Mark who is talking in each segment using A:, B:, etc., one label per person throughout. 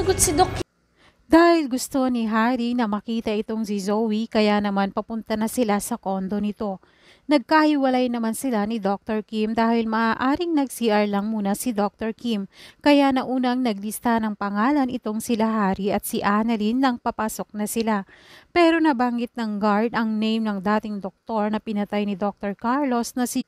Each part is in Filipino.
A: Sagot si Doc.
B: Dahil gusto ni Harry na makita itong si Zoe kaya naman papunta na sila sa kondo nito. Nagkahiwalay naman sila ni Dr. Kim dahil maaaring nag-CR lang muna si Dr. Kim kaya naunang naglista ng pangalan itong sila Harry at si Annalyn nang papasok na sila. Pero nabanggit ng guard ang name ng dating doktor na pinatay ni Dr. Carlos na si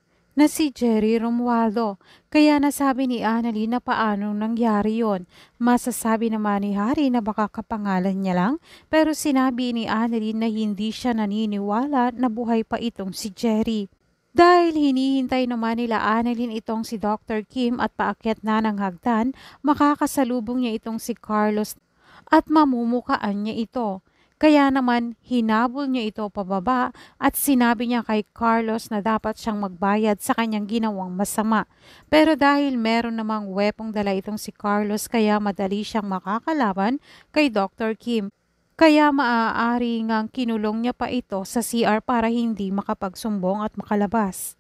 B: Jerry Romualdo. Kaya nasabi ni Annalyn na paano nangyari yon. Masasabi naman ni Harry na baka kapangalan niya lang, pero sinabi ni Annalyn na hindi siya naniniwala na buhay pa itong si Jerry. Dahil hinihintay naman nila Annalyn itong si Dr. Kim at paakyat na ng hagdan, makakasalubong niya itong si Carlos at mamumukaan niya ito. Kaya naman hinabol niya ito pababa at sinabi niya kay Carlos na dapat siyang magbayad sa kanyang ginawang masama. Pero dahil meron namang wepong dala itong si Carlos kaya madali siyang makakalaban kay Dr. Kim. Kaya maaari ngang kinulong niya pa ito sa CR para hindi makapagsumbong at makalabas.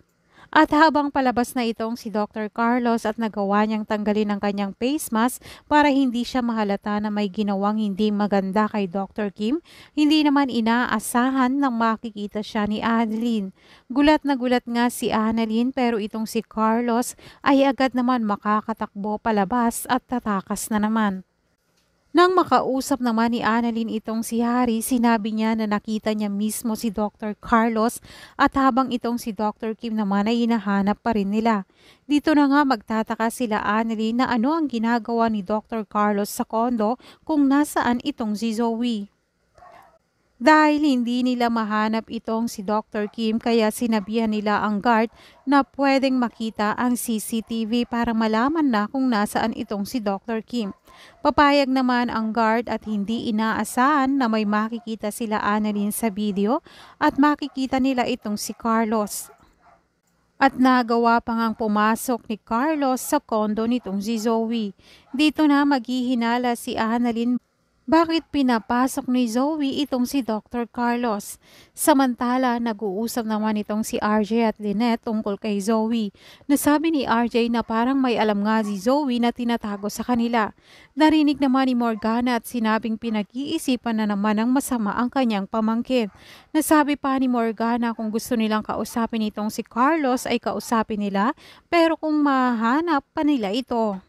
B: At habang palabas na itong si Dr. Carlos at nagawa niyang tanggalin ang kanyang face mask para hindi siya mahalata na may ginawang hindi maganda kay Dr. Kim, hindi naman inaasahan nang makikita siya ni Annalyn. Gulat na gulat nga si Annalyn pero itong si Carlos ay agad naman makakatakbo palabas at tatakas na naman. Nang makausap naman ni Annalyn itong si Harry, sinabi niya na nakita niya mismo si Dr. Carlos at habang itong si Dr. Kim naman ay hinahanap pa rin nila. Dito na nga magtataka sila Annalyn na ano ang ginagawa ni Dr. Carlos sa kondo kung nasaan itong si Zoe. Dahil hindi nila mahanap itong si Dr. Kim kaya sinabihan nila ang guard na pwedeng makita ang CCTV para malaman na kung nasaan itong si Dr. Kim. Papayag naman ang guard at hindi inaasahan na may makikita sila Annalyn sa video at makikita nila itong si Carlos. At nagawa pa ngang pumasok ni Carlos sa kondo nitong si Zoe. Dito na maghihinala si Annalyn. Bakit pinapasok ni Zoe itong si Dr. Carlos? Samantala, nag-uusap naman itong si RJ at Lynette tungkol kay Zoe. Nasabi ni RJ na parang may alam nga si Zoe na tinatago sa kanila. Narinig naman ni Morgana at sinabing pinag-iisipan na naman ng masama ang kanyang pamangkin. Nasabi pa ni Morgana kung gusto nilang kausapin itong si Carlos ay kausapin nila pero kung mahanap pa nila ito.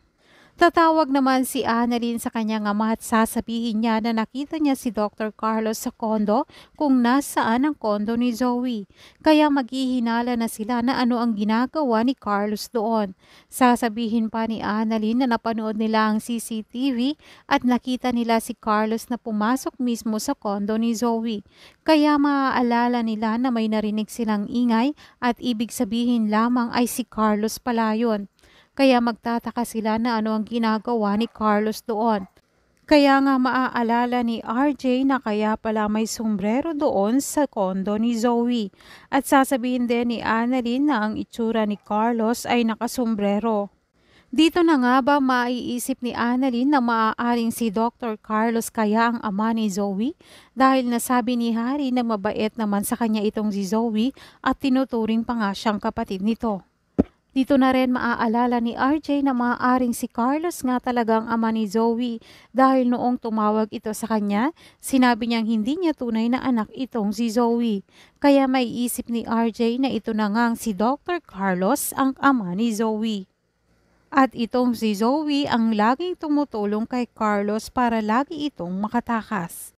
B: Tatawag naman si Annalyn sa kanyang ama at sasabihin niya na nakita niya si Dr. Carlos sa kondo kung nasaan ang kondo ni Zoe. Kaya maghihinala na sila na ano ang ginagawa ni Carlos doon. Sasabihin pa ni Annalyn na napanood nila ang CCTV at nakita nila si Carlos na pumasok mismo sa kondo ni Zoe. Kaya maaalala nila na may narinig silang ingay at ibig sabihin lamang ay si Carlos pala yun. Kaya magtataka sila na ano ang ginagawa ni Carlos doon. Kaya nga maaalala ni RJ na kaya pala may sombrero doon sa kondo ni Zoe. At sasabihin din ni Annalyn na ang itsura ni Carlos ay nakasombrero. Dito na nga ba maiisip ni Annalyn na maaaring si Dr. Carlos kaya ang ama ni Zoe? Dahil nasabi ni Harry na mabait naman sa kanya itong si Zoe at tinuturing pa nga siyang kapatid nito. Dito na rin maaalala ni RJ na maaaring si Carlos nga talagang ama ni Zoe dahil noong tumawag ito sa kanya, sinabi niyang hindi niya tunay na anak itong si Zoe. Kaya may isip ni RJ na ito na ngang si Dr. Carlos ang ama ni Zoe. At itong si Zoe ang laging tumutulong kay Carlos para lagi itong makatakas.